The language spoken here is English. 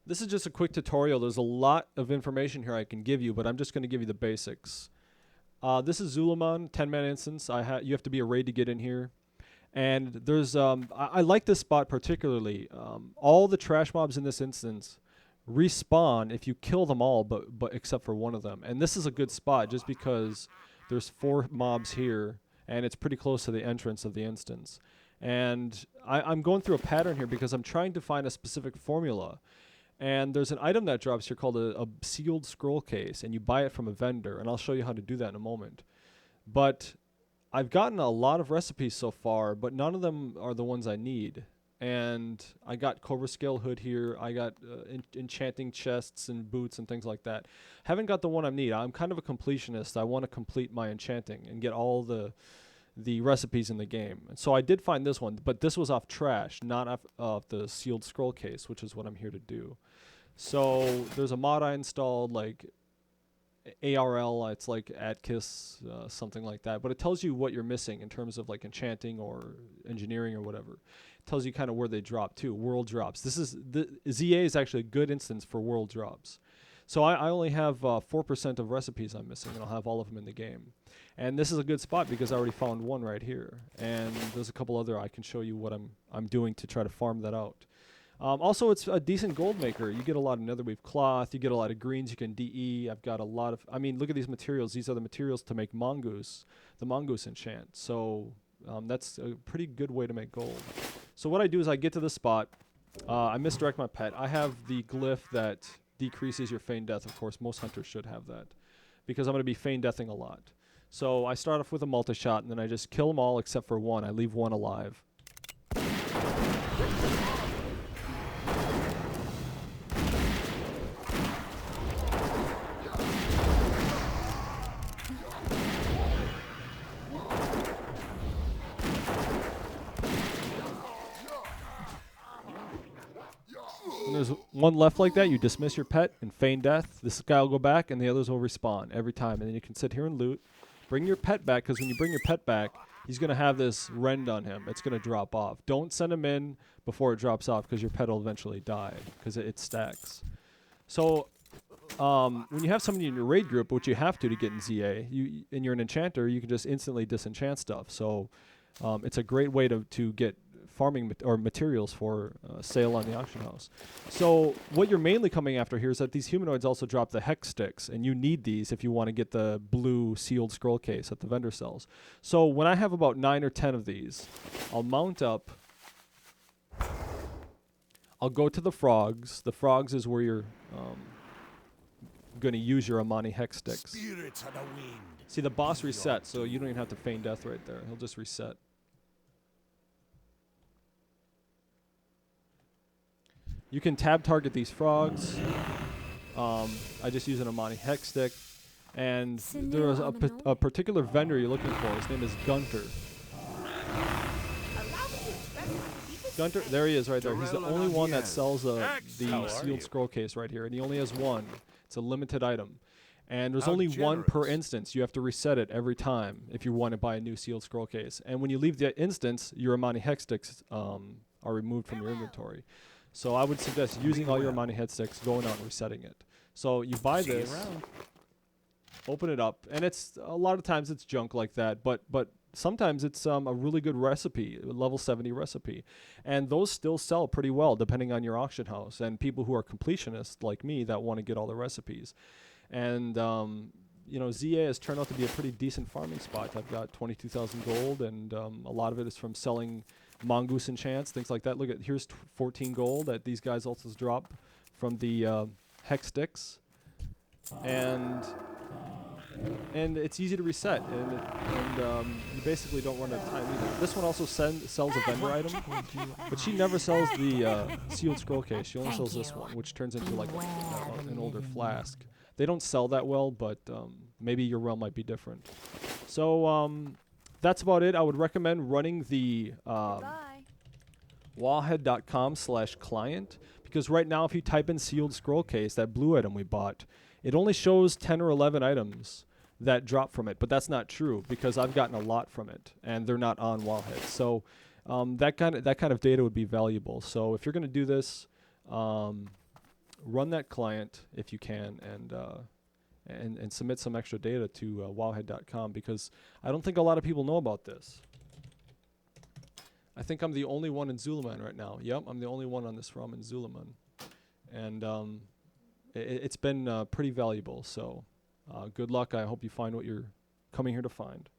This is just a quick tutorial. There's a lot of information here I can give you, but I'm just going to give you the basics. This is Zul'Aman, 10-man instance. You have to be a raid to get in here. And there's I like this spot particularly. All the trash mobs in this instance respawn if you kill them all, but except for one of them. And this is a good spot just because there's 4 mobs here, and it's pretty close to the entrance of the instance. And I'm going through a pattern here because I'm trying to find a specific formula. And there's an item that drops here called a sealed scroll case, and you buy it from a vendor, and I'll show you how to do that in a moment. But I've gotten a lot of recipes so far, but none of them are the ones I need. And I got Cobra Scale Hood here. I got enchanting chests and boots and things like that. Haven't got the one I need. I'm kind of a completionist. I want to complete my enchanting and get all the recipes in the game. And so I did find this one, but this was off trash, not off the sealed scroll case, which is what I'm here to do. So there's a mod I installed, like ARL, it's like ATKIS, something like that. But it tells you what you're missing in terms of like enchanting or engineering or whatever. It tells you kind of where they drop too, world drops. The ZA is actually a good instance for world drops. So I only have 4% of recipes I'm missing, and I'll have all of them in the game. And this is a good spot because I already found one right here. And there's a couple other I can show you what I'm doing to try to farm that out. Also, it's a decent gold maker. You get a lot of netherweave cloth. You get a lot of greens. You can DE. I've got a lot of... I mean, look at these materials. These are the materials to make mongoose, the mongoose enchant. So that's a pretty good way to make gold. So what I do is I get to the spot. I misdirect my pet. I have the glyph that decreases your feign death. Of course, most hunters should have that because I'm going to be feign deathing a lot. So I start off with a multi-shot, and then I just kill them all except for one. I leave one alive. When there's one left like that, you dismiss your pet and feign death. This guy will go back, and the others will respawn every time. And then you can sit here and loot. Bring your pet back, because when you bring your pet back, he's going to have this rend on him. It's going to drop off. Don't send him in before it drops off, because your pet will eventually die, because it stacks. So when you have somebody in your raid group, which you have to get in ZA, and you're an enchanter, you can just instantly disenchant stuff. So it's a great way to get farming or materials for sale on the auction house. So what you're mainly coming after here is that these humanoids also drop the hex sticks, and you need these if you want to get the blue sealed scroll case that the vendor sells. So when I have about 9 or 10 of these, I'll mount up. I'll go to the frogs. The frogs is where you're going to use your Amani hex sticks. Spirits of the wind. See, the boss resets, so you don't even have to feign death right there. He'll just reset. You can tab target these frogs. I just use an Amani hex stick. And there is a particular vendor you're looking for. His name is Gunter. Gunter, there he is right there. He's the only one that sells the sealed scroll case right here. And he only has one. It's a limited item. And there's only one per instance. You have to reset it every time if you want to buy a new sealed scroll case. And when you leave the instance, your Amani hex sticks are removed from your inventory. So I would suggest using all your Amani head sticks, going out and resetting it. So you buy this, open it up, and it's a lot of times it's junk like that, but sometimes it's a really good recipe, a level 70 recipe. And those still sell pretty well depending on your auction house and people who are completionists like me that want to get all the recipes. And you know, ZA has turned out to be a pretty decent farming spot. I've got 22,000 gold, and a lot of it is from selling mongoose enchants, things like that. Look at, here's 14 gold that these guys also drop from the hex sticks, and it's easy to reset, and you basically don't run out of time either. This one also sells a vendor item, but she never sells the sealed scroll case. She only sells this one, which turns into like an older flask. They don't sell that well, but maybe your realm might be different. So that's about it. I would recommend running the wallhead.com/client, because right now if you type in sealed scroll case, that blue item we bought, it only shows 10 or 11 items that drop from it, but that's not true because I've gotten a lot from it and they're not on Wallhead. So that kind of data would be valuable. So if you're going to do this, run that client if you can, and submit some extra data to wowhead.com, because I don't think a lot of people know about this. I think I'm the only one in Zul'Aman right now. Yep, I'm the only one on this ROM in Zul'Aman. And it's been pretty valuable. So good luck. I hope you find what you're coming here to find.